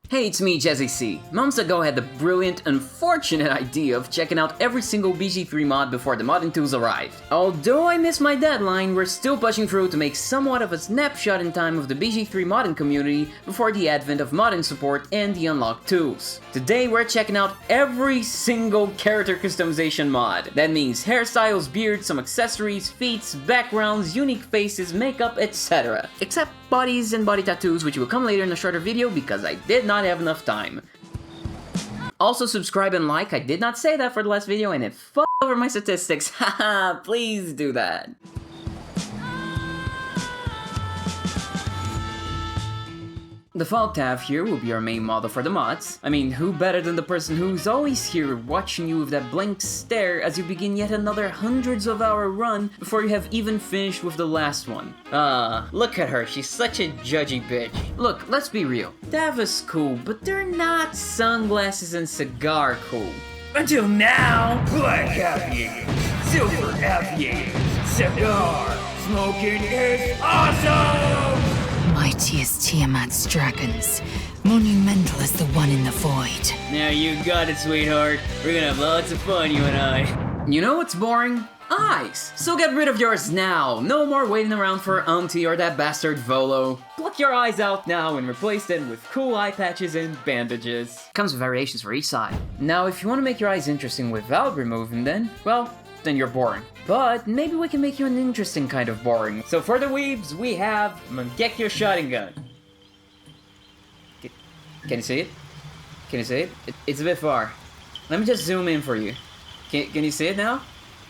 Hey, it's me, Jesse C. Months ago I had the brilliant, unfortunate idea of checking out every single BG3 mod before the modding tools arrived. Although I missed my deadline, we're still pushing through to make somewhat of a snapshot in time of the BG3 modding community before the advent of modding support and the unlocked tools. Today we're checking out every single character customization mod. That means hairstyles, beards, some accessories, feats, backgrounds, unique faces, makeup, etc. Except bodies and body tattoos, which will come later in a shorter video because I did not have enough time. Also subscribe and like, I did not say that for the last video and it f***ed over my statistics, haha, please do that. The Default tab here will be our main model for the mods. I mean, who better than the person who's always here watching you with that blank stare as you begin yet another hundreds of hour run before you have even finished with the last one. Look at her, she's such a judgy bitch. Look, let's be real. Tav is cool, but they're not sunglasses and cigar cool. Until now, black aviators, silver aviators, cigar smoking is awesome! Mighty as Tiamat's dragons, monumental as the one in the void. Now you got it, sweetheart. We're gonna have lots of fun, you and I. You know what's boring? Eyes! So get rid of yours now! No more waiting around for Auntie or that bastard Volo. Pluck your eyes out now and replace them with cool eye patches and bandages. Comes with variations for each side. Now if you want to make your eyes interesting without removing them, well, then you're boring. But maybe we can make you an interesting kind of boring. So for the weebs, we have Mangekyo Shotgun. Can you see it? Can you see it? It's a bit far. Let me just zoom in for you. Can you see it now?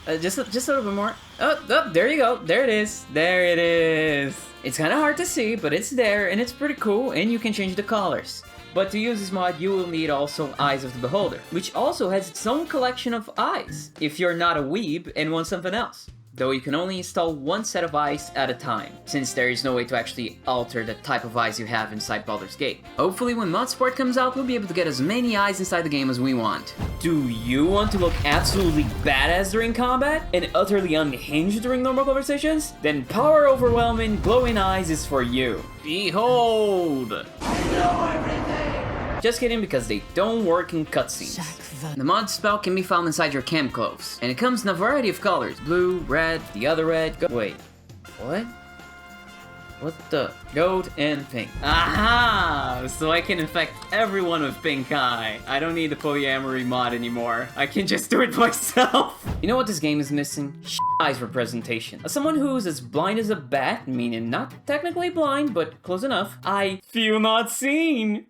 Just a little bit more. Oh, there you go. There it is. There it is. It's kind of hard to see, but it's there and it's pretty cool and you can change the colors. But to use this mod, you will need also Eyes of the Beholder, which also has its own collection of eyes, if you're not a weeb and want something else. Though you can only install one set of eyes at a time, since there is no way to actually alter the type of eyes you have inside Baldur's Gate. Hopefully when mod support comes out, we'll be able to get as many eyes inside the game as we want. Do you want to look absolutely badass during combat and utterly unhinged during normal conversations? Then Power Overwhelming Glowing Eyes is for you. Behold! I know everything! Just kidding, because they don't work in cutscenes. The mod spell can be found inside your camp clothes, and it comes in a variety of colors. Blue, red, the other red, wait, what? What the? Gold and pink. Aha! So I can infect everyone with pink eye. I don't need the polyamory mod anymore. I can just do it myself. You know what this game is missing? Eyes representation. As someone who's as blind as a bat, meaning not technically blind, but close enough, I feel not seen.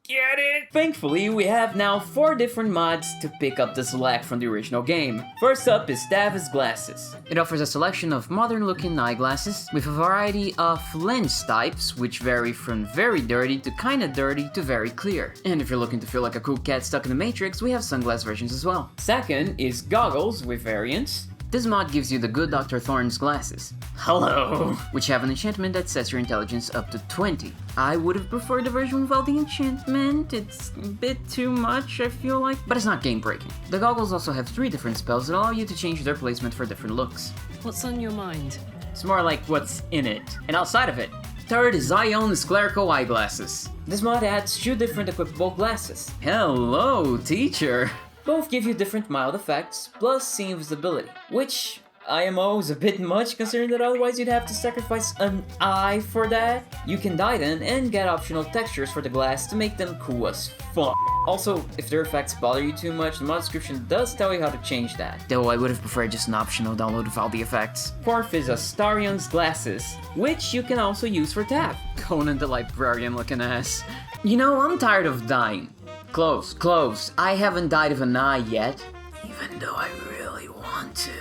Get it? Thankfully, we have now 4 different mods to pick up the slack from the original game. First up is Tavis Glasses. It offers a selection of modern-looking eyeglasses with a variety of lens types, which vary from very dirty to kinda dirty to very clear. And if you're looking to feel like a cool cat stuck in the Matrix, we have sunglass versions as well. Second is Goggles with variants. This mod gives you the Good Dr. Thorne's glasses. Hello! Which have an enchantment that sets your intelligence up to 20. I would have preferred the version without the enchantment. It's a bit too much, I feel like. But it's not game breaking. The goggles also have 3 different spells that allow you to change their placement for different looks. What's on your mind? It's more like what's in it, and outside of it. Third is Ion's Clerical Eyeglasses. This mod adds 2 different equipable glasses. Hello, teacher! Both give you different mild effects, plus seeing visibility, which IMO is a bit much considering that otherwise you'd have to sacrifice an eye for that. You can dye them and get optional textures for the glass to make them cool as fuck. Also, if their effects bother you too much, the mod description does tell you how to change that. Though I would have preferred just an optional download with all the effects. Fourth is Astarion's Glasses, which you can also use for Tav. Conan the Librarian looking ass. You know, I'm tired of dying. Close. I haven't died of an eye yet, even though I really want to.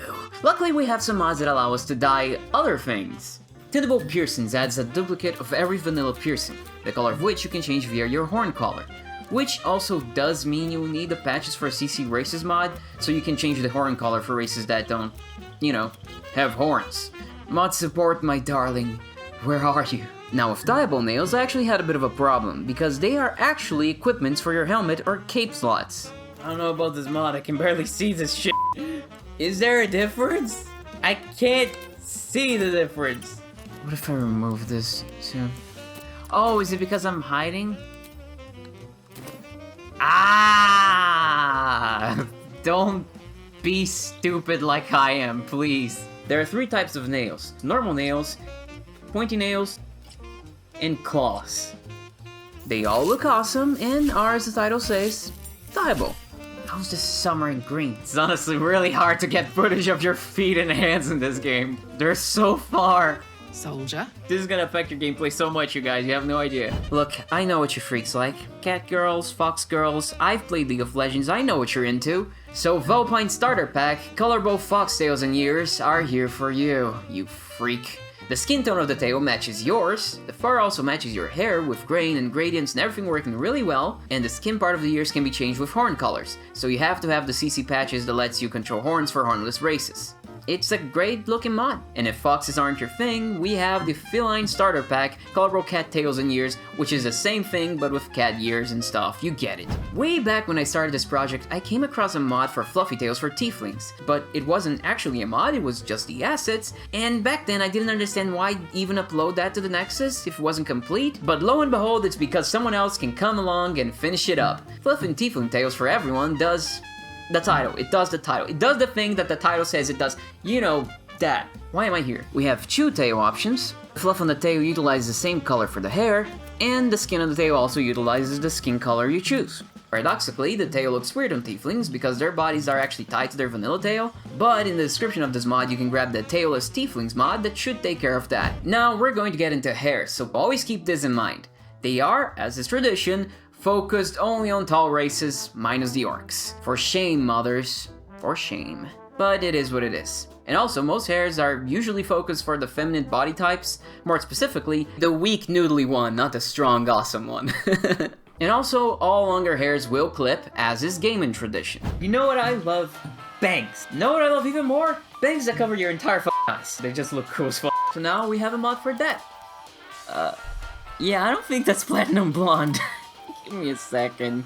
Luckily, we have some mods that allow us to dye other things. Tintable Piercings adds a duplicate of every vanilla piercing, the color of which you can change via your horn color. Which also does mean you will need the patches for CC Races mod, so you can change the horn color for races that don't, you know, have horns. Mod support, my darling, where are you? Now with dyeable nails, I actually had a bit of a problem, because they are actually equipments for your helmet or cape slots. I don't know about this mod, I can barely see this shit. Is there a difference? I can't see the difference. What if I remove this too? Oh, is it because I'm hiding? Ah! Don't be stupid like I am, please. There are 3 types of nails: normal nails, pointy nails, and claws. They all look awesome and are, as the title says, dyeable. How's this summer in green? It's honestly really hard to get footage of your feet and hands in this game. They're so far. Soldier. This is gonna affect your gameplay so much, you guys, you have no idea. Look, I know what you freaks like. Cat girls, fox girls, I've played League of Legends, I know what you're into. So Vulpine Starter Pack, colorful foxtails and ears are here for you, you freak. The skin tone of the tail matches yours, the fur also matches your hair with grain and gradients and everything working really well, and the skin part of the ears can be changed with horn colors, so you have to have the CC patches that lets you control horns for hornless races. It's a great looking mod. And if foxes aren't your thing, we have the Feline Starter Pack, colorful cat tails and ears, which is the same thing but with cat ears and stuff, you get it. Way back when I started this project, I came across a mod for fluffy tails for tieflings, but it wasn't actually a mod, it was just the assets, and back then I didn't understand why even upload that to the Nexus if it wasn't complete, but lo and behold, it's because someone else can come along and finish it up. Fluffing tiefling tails for everyone does the title. It does the title. It does the thing that the title says it does. You know, that. Why am I here? We have 2 tail options. Fluff on the tail utilizes the same color for the hair, and the skin on the tail also utilizes the skin color you choose. Paradoxically, the tail looks weird on tieflings because their bodies are actually tied to their vanilla tail, but in the description of this mod you can grab the Tailless Tieflings mod that should take care of that. Now we're going to get into hair, so always keep this in mind. They are, as is tradition, focused only on tall races, minus the orcs. For shame, mothers. For shame. But it is what it is. And also, most hairs are usually focused for the feminine body types, more specifically, the weak noodly one, not the strong awesome one. And also, all longer hairs will clip, as is gaming tradition. You know what I love? Bangs. You know what I love even more? Bangs that cover your entire eyes. They just look cool as f***. So now we have a mod for that. Yeah, I don't think that's platinum blonde. Give me a second.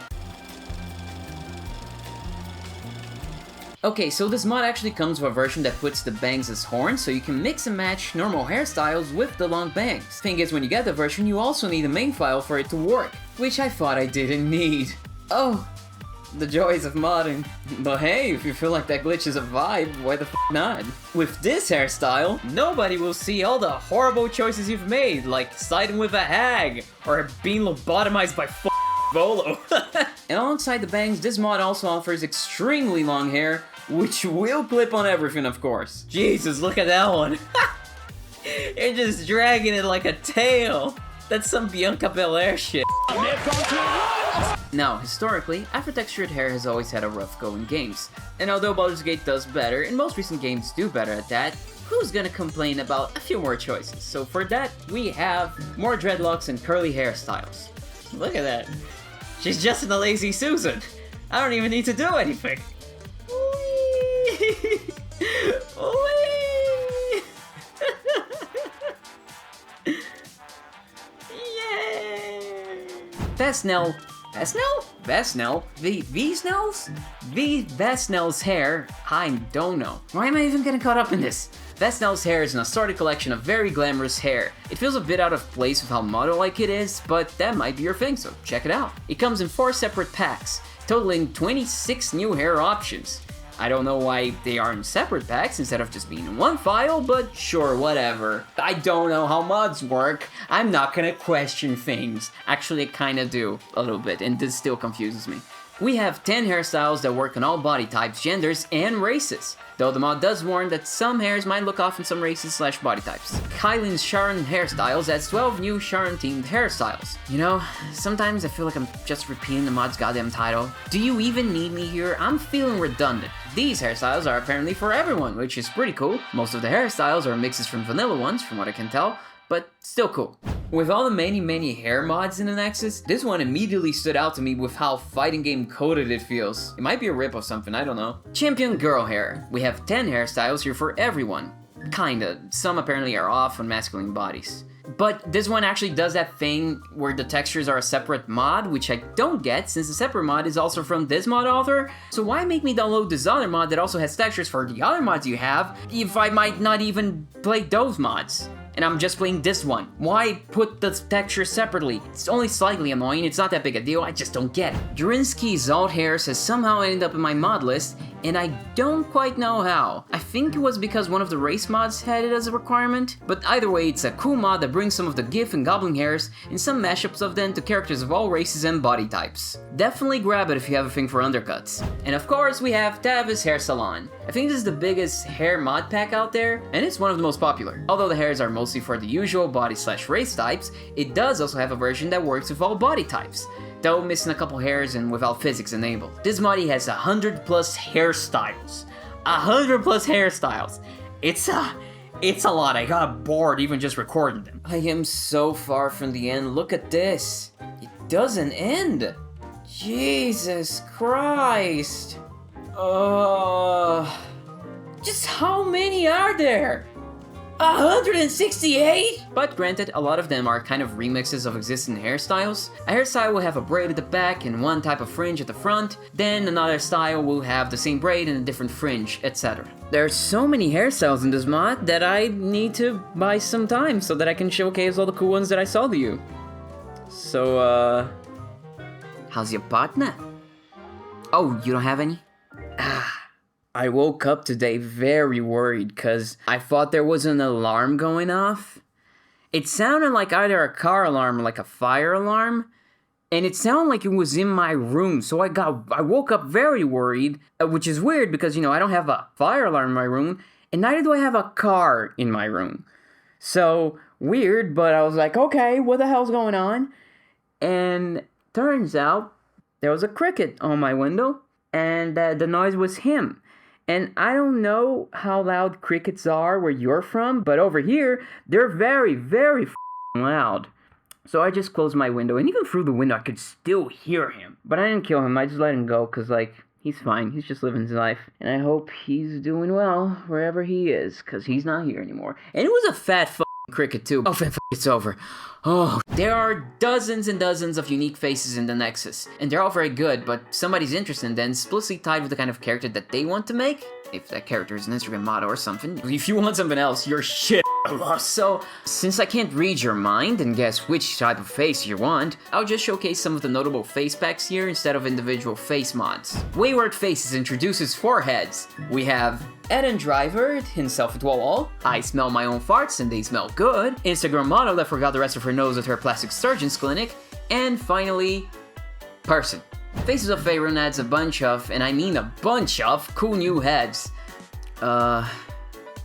Okay, so this mod actually comes with a version that puts the bangs as horns, so you can mix and match normal hairstyles with the long bangs. Thing is, when you get the version, you also need a main file for it to work, which I thought I didn't need. Oh, the joys of modding. But hey, if you feel like that glitch is a vibe, why the f not? With this hairstyle, nobody will see all the horrible choices you've made, like siding with a hag, or being lobotomized by Volo. And alongside the bangs, this mod also offers extremely long hair, which will clip on everything, of course. Jesus, look at that one. You're just dragging it like a tail. That's some Bianca Belair shit. Now, historically, afro-textured hair has always had a rough go in games. And although Baldur's Gate does better, and most recent games do better at that, who's gonna complain about a few more choices? So for that, we have more dreadlocks and curly hairstyles. Look at that. She's just in a lazy Susan. I don't even need to do anything. Whee! Whee! Yay! Vesnell. Vesnell? Vesnell's? Vesnell's hair? I don't know. Why am I even getting caught up in this? Vesnell's hair is an assorted collection of very glamorous hair. It feels a bit out of place with how model-like it is, but that might be your thing, so check it out. It comes in 4 separate packs, totaling 26 new hair options. I don't know why they are in separate packs instead of just being in one file, but sure, whatever. I don't know how mods work. I'm not gonna question things. Actually, I kinda do, a little bit, and this still confuses me. We have 10 hairstyles that work on all body types, genders, and races. Though the mod does warn that some hairs might look off in some races/body types. Kylin's Sharon hairstyles adds 12 new Sharon-themed hairstyles. You know, sometimes I feel like I'm just repeating the mod's goddamn title. Do you even need me here? I'm feeling redundant. These hairstyles are apparently for everyone, which is pretty cool. Most of the hairstyles are mixes from vanilla ones, from what I can tell, but still cool. With all the many hair mods in the Nexus, this one immediately stood out to me with how fighting game coded it feels. It might be a rip of something, I don't know. Champion girl hair. We have 10 hairstyles here for everyone. Kinda. Some apparently are off on masculine bodies. But this one actually does that thing where the textures are a separate mod, which I don't get since the separate mod is also from this mod author. So why make me download this other mod that also has textures for the other mods you have, if I might not even play those mods. And I'm just playing this one. Why put the texture separately? It's only slightly annoying, it's not that big a deal, I just don't get it. Drinsky's alt hairs has somehow ended up in my mod list, and I don't quite know how. I think it was because one of the race mods had it as a requirement, but either way, it's a cool mod that brings some of the GIF and Goblin hairs and some mashups of them to characters of all races and body types. Definitely grab it if you have a thing for undercuts. And of course, we have Tavis Hair Salon. I think this is the biggest hair mod pack out there, and it's one of the most popular. Although the hairs are mostly for the usual body/race types, it does also have a version that works with all body types, though missing a couple hairs and without physics enabled. This moddy has 100 plus hairstyles. 100 plus hairstyles. It's a lot. I got bored even just recording them. I am so far from the end. Look at this. It doesn't end. Jesus Christ. Just how many are there? 168? But granted, a lot of them are kind of remixes of existing hairstyles. A hairstyle will have a braid at the back and one type of fringe at the front, then another style will have the same braid and a different fringe, etc. There's so many hairstyles in this mod that I need to buy some time so that I can showcase all the cool ones that I saw to you. So, how's your partner? Oh, you don't have any? I woke up today very worried because I thought there was an alarm going off. It sounded like either a car alarm or like a fire alarm, and it sounded like it was in my room, so I woke up very worried, which is weird because, you know, I don't have a fire alarm in my room, and neither do I have a car in my room. So, weird, but I was like, okay, what the hell's going on? And turns out there was a cricket on my window, and the noise was him. And I don't know how loud crickets are where you're from, but over here, they're very, very loud. So I just closed my window, and even through the window, I could still hear him. But I didn't kill him, I just let him go, because, like, he's fine. He's just living his life. And I hope he's doing well wherever he is, because he's not here anymore. And it was a fat cricket, too. Oh, it's over. Oh, there are dozens and dozens of unique faces in the Nexus, and they're all very good, but somebody's interested in them explicitly tied with the kind of character that they want to make, if that character is an Instagram model or something. If you want something else, you're shit. So, since I can't read your mind and guess which type of face you want, I'll just showcase some of the notable face packs here instead of individual face mods. Wayward Faces introduces 4 heads. We have Eden Driver himself with Wall. I smell my own farts and they smell good. Instagram model that forgot the rest of her nose at her plastic surgeon's clinic. And finally, Person. Faces of Faerun adds a bunch of, and I mean a bunch of, cool new heads.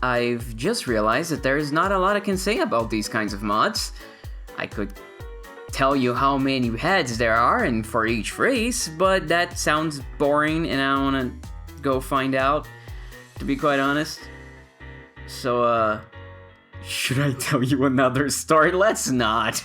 I've just realized that there's not a lot I can say about these kinds of mods. I could tell you how many heads there are and for each race, but that sounds boring and I don't want to go find out, to be quite honest. So, should I tell you another story? Let's not.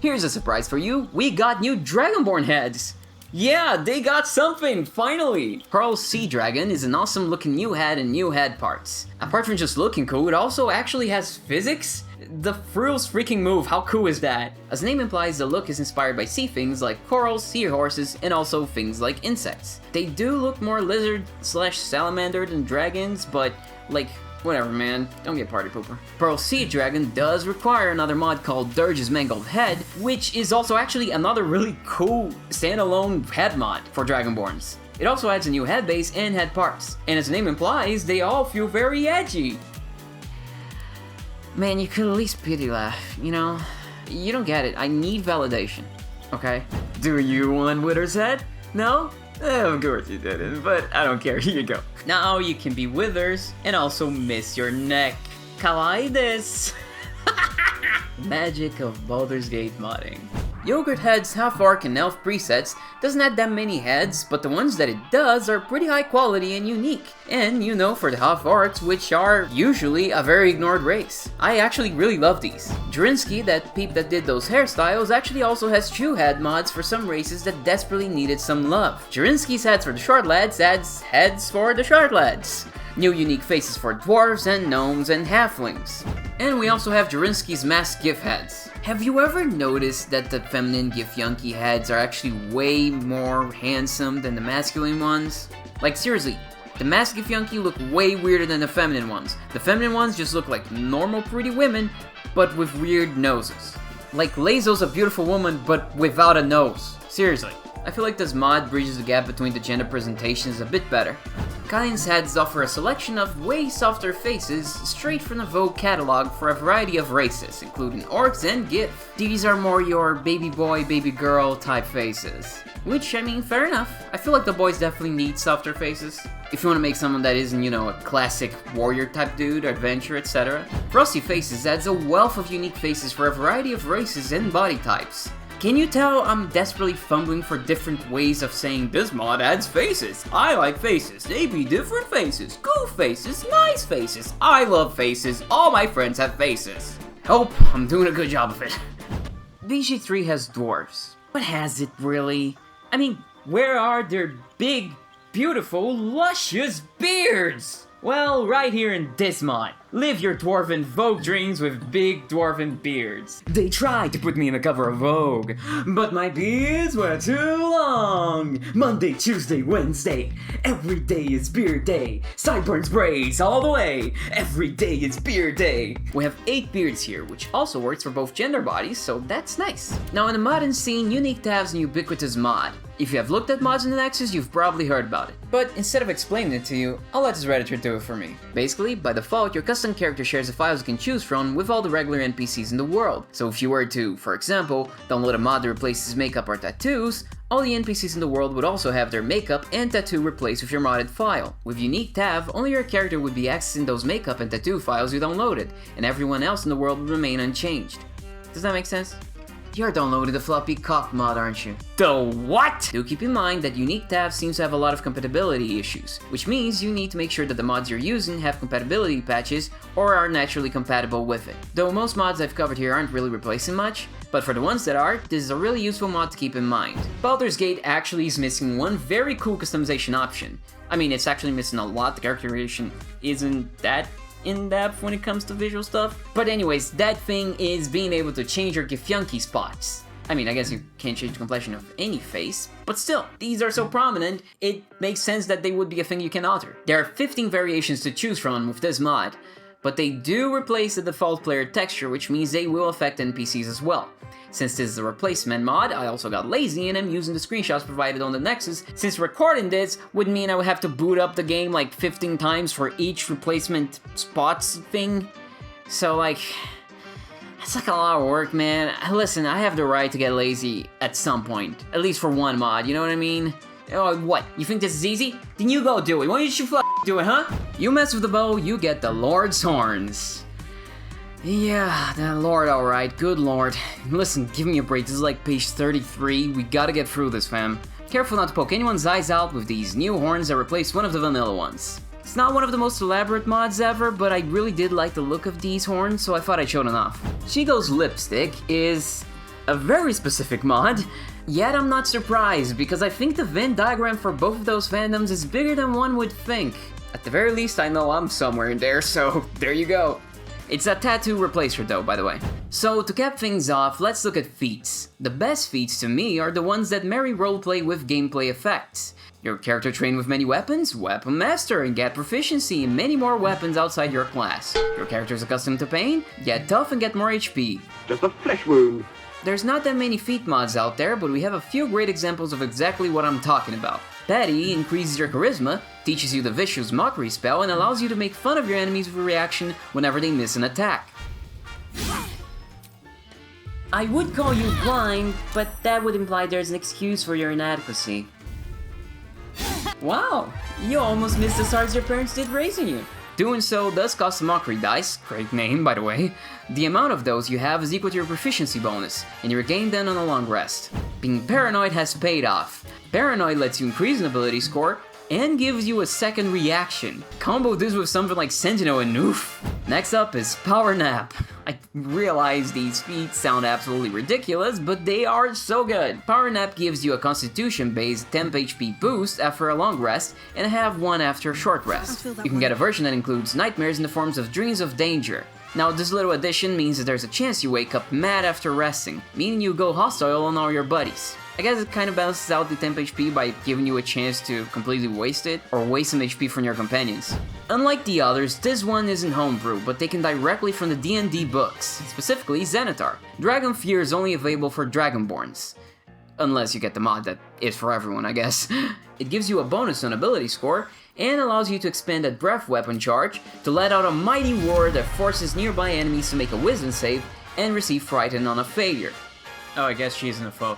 Here's a surprise for you. We got new Dragonborn heads. Yeah, they got something, finally! Pearl Sea Dragon is an awesome looking new head and new head parts. Apart from just looking cool, it also actually has physics? The Frill's freaking move, how cool is that? As the name implies, the look is inspired by sea things like corals, seahorses, and also things like insects. They do look more lizard/salamander than dragons, but like, whatever, man. Don't get party pooper. Pearl Sea Dragon does require another mod called Dirge's Mangled Head, which is also actually another really cool standalone head mod for Dragonborns. It also adds a new head base and head parts, and as the name implies, they all feel very edgy. Man, you could at least pity laugh, you know? You don't get it. I need validation, okay? Do you want Wither's head? No? Of course you didn't, but I don't care. Here you go. Now you can be Withers and also miss your neck. Kawaii this. Magic of Baldur's Gate modding. Yogurt Head's Half Orc and Elf presets doesn't add that many heads, but the ones that it does are pretty high quality and unique. And you know, for the Half Orcs, which are usually a very ignored race. I actually really love these. Drinsky, that peep that did those hairstyles, actually also has true head mods for some races that desperately needed some love. Drinsky's heads for the short lads adds heads for the short lads. New unique faces for dwarves and gnomes and halflings. And we also have Jarinsky's masked GIF heads. Have you ever noticed that the feminine Githyanki heads are actually way more handsome than the masculine ones? Like seriously, The masked Githyanki look way weirder than the feminine ones. The feminine ones just look like normal pretty women, but with weird noses. Like lae'zel's a beautiful woman, but without a nose. Seriously. I feel like this mod bridges the gap between the gender presentations a bit better. Kaien's heads offer a selection of way softer faces straight from the Vogue catalog for a variety of races, including orcs and Gith. These are more your baby boy, baby girl type faces. Which, I mean, fair enough. I feel like the boys definitely need softer faces. If you want to make someone that isn't, you know, a classic warrior type dude, adventure, etc. Frosty Faces adds a wealth of unique faces for a variety of races and body types. Can you tell I'm desperately fumbling for different ways of saying this mod adds faces? I like faces. They be different faces. Cool faces. Nice faces. I love faces. All my friends have faces. Hope I'm doing a good job of it. BG3 has dwarves. But has it really? I mean, where are their big, beautiful, luscious beards? Well, right here in this mod. Live your dwarven Vogue dreams with big dwarven beards. They tried to put me in the cover of Vogue, but my beards were too long. Monday, Tuesday, Wednesday, every day is beard day. Sideburns braids all the way, every day is beard day. We have 8 beards here, which also works for both gender bodies, so that's nice. Now in the modern scene, Unique Tab's an ubiquitous mod. If you have looked at mods in the Nexus, you've probably heard about it. But instead of explaining it to you, I'll let this Redditor do it for me. Basically, by default, your custom character shares the files you can choose from with all the regular NPCs in the world. So if you were to, for example, download a mod that replaces makeup or tattoos, all the NPCs in the world would also have their makeup and tattoo replaced with your modded file. With Unique Tab, only your character would be accessing those makeup and tattoo files you downloaded, and everyone else in the world would remain unchanged. Does that make sense? You're downloading the floppy cock mod, aren't you? The what? Do keep in mind that Unique Tab seems to have a lot of compatibility issues, which means you need to make sure that the mods you're using have compatibility patches or are naturally compatible with it. Though most mods I've covered here aren't really replacing much, but for the ones that are, this is a really useful mod to keep in mind. Baldur's Gate actually is missing one very cool customization option. I mean, it's actually missing a lot. The character creation isn't that in-depth when it comes to visual stuff. But anyways, that thing is being able to change your Githyanki spots. I mean, I guess you can't change the complexion of any face, but still, these are so prominent, it makes sense that they would be a thing you can alter. There are 15 variations to choose from with this mod, but they do replace the default player texture, which means they will affect NPCs as well. Since this is a replacement mod, I also got lazy and I'm using the screenshots provided on the Nexus, since recording this would mean I would have to boot up the game like 15 times for each replacement spots thing. So like, it's like a lot of work, man. Listen, I have the right to get lazy at some point, at least for one mod, you know what I mean? Oh, what? You think this is easy? Then you go do it. Why don't you do it, huh? You mess with the bow, you get the Lord's horns. Yeah, the Lord, alright, good Lord. Listen, give me a break, this is like page 33, we gotta get through this, fam. Careful not to poke anyone's eyes out with these new horns that replace one of the vanilla ones. It's not one of the most elaborate mods ever, but I really did like the look of these horns, so I thought I'd show them off. Chigo's Lipstick is a very specific mod, yet I'm not surprised, because I think the Venn diagram for both of those fandoms is bigger than one would think. At the very least, I know I'm somewhere in there, so there you go. It's a tattoo replacer though, by the way. So to cap things off, let's look at feats. The best feats to me are the ones that marry roleplay with gameplay effects. Your character trained with many weapons, weapon master, and get proficiency in many more weapons outside your class. Your character is accustomed to pain, get tough and get more HP. Just a flesh wound. There's not that many feat mods out there, but we have a few great examples of exactly what I'm talking about. Petty increases your charisma, teaches you the vicious mockery spell, and allows you to make fun of your enemies with a reaction whenever they miss an attack. I would call you blind, but that would imply there's an excuse for your inadequacy. Wow, you almost missed as hard as your parents did raising you. Doing so does cost a mockery dice, great name by the way. The amount of those you have is equal to your proficiency bonus, and you regain them on a long rest. Being paranoid has paid off. Paranoid lets you increase an ability score, and gives you a second reaction. Combo this with something like Sentinel and oof. Next up is Power Nap. I realize these feats sound absolutely ridiculous, but they are so good. Power Nap gives you a constitution-based temp HP boost after a long rest, and have one after a short rest. You can get a version that includes nightmares in the forms of dreams of danger. Now this little addition means that there's a chance you wake up mad after resting, meaning you go hostile on all your buddies. I guess it kind of balances out the temp HP by giving you a chance to completely waste it, or waste some HP from your companions. Unlike the others, this one isn't homebrew, but taken directly from the D&D books, specifically Xanatar. Dragon Fear is only available for Dragonborns. Unless you get the mod that is for everyone, I guess. It gives you a bonus on ability score, and allows you to expand that breath weapon charge to let out a mighty roar that forces nearby enemies to make a wisdom save and receive frightened on a failure. Oh, I guess she isn't a foe.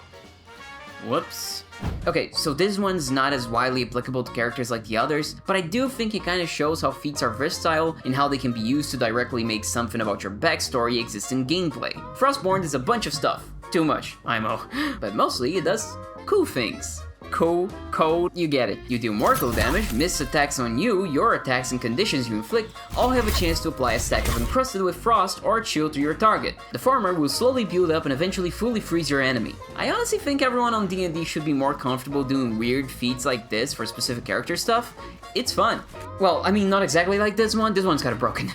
Whoops. Okay, so this one's not as widely applicable to characters like the others, but I do think it kinda shows how feats are versatile and how they can be used to directly make something about your backstory exist in gameplay. Frostborn is a bunch of stuff. Too much, IMO. But mostly it does cool things. Cool, cold, you get it. You do mortal damage, miss attacks on you, your attacks and conditions you inflict all have a chance to apply a stack of encrusted with frost or chill to your target. The former will slowly build up and eventually fully freeze your enemy. I honestly think everyone on D&D should be more comfortable doing weird feats like this for specific character stuff. It's fun. Well, I mean, not exactly like this one's kinda broken.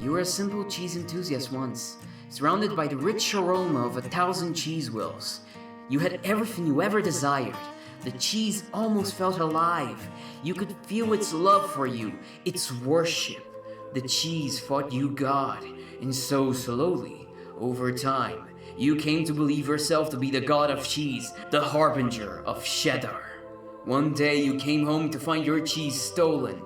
You were a simple cheese enthusiast once, surrounded by the rich aroma of 1,000 cheese wheels. You had everything you ever desired. The cheese almost felt alive. You could feel its love for you, its worship. The cheese thought you God, and so slowly, over time, you came to believe yourself to be the god of cheese, the harbinger of cheddar. One day you came home to find your cheese stolen.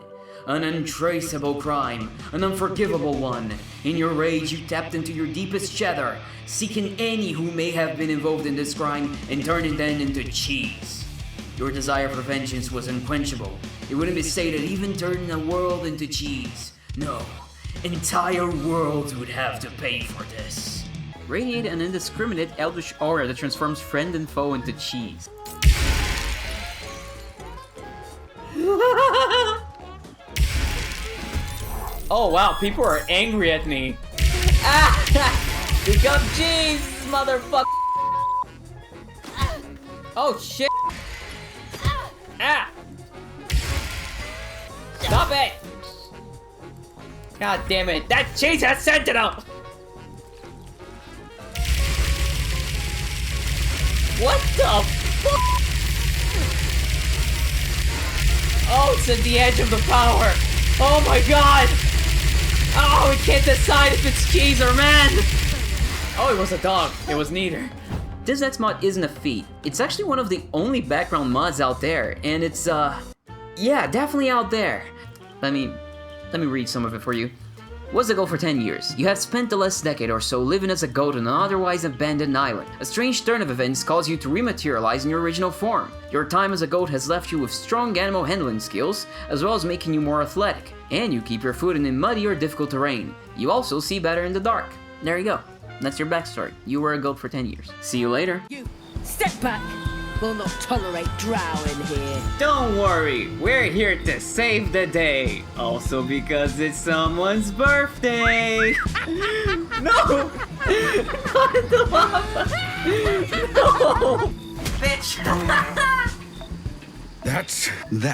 An untraceable crime, an unforgivable one. In your rage, you tapped into your deepest cheddar, seeking any who may have been involved in this crime and turning them into cheese. Your desire for vengeance was unquenchable. It wouldn't be safe that even turning a world into cheese. No, entire worlds would have to pay for this. Radiate an indiscriminate eldritch aura that transforms friend and foe into cheese. Oh wow, people are angry at me. Ah! Become cheese, motherfucker! Oh shit! Ah! Stop it! God damn it! That cheese has sentinel! What the fuck? Oh, it's at the edge of the power! Oh my god! Oh, we can't decide if it's cheese or man! Oh, it was a dog. It was neither. This X mod isn't a feat. It's actually one of the only background mods out there, and it's yeah, definitely out there. Let me read some of it for you. Was a goat for 10 years. You have spent the last decade or so living as a goat on an otherwise abandoned island. A strange turn of events caused you to rematerialize in your original form. Your time as a goat has left you with strong animal handling skills, as well as making you more athletic. And you keep your foot in muddy or difficult terrain. You also see better in the dark. There you go. That's your backstory. You were a goat for 10 years. See you later. You, step back! We'll not tolerate drowning here. Don't worry, we're here to save the day. Also because it's someone's birthday. No! Not in the lava! No! Bitch! That's that.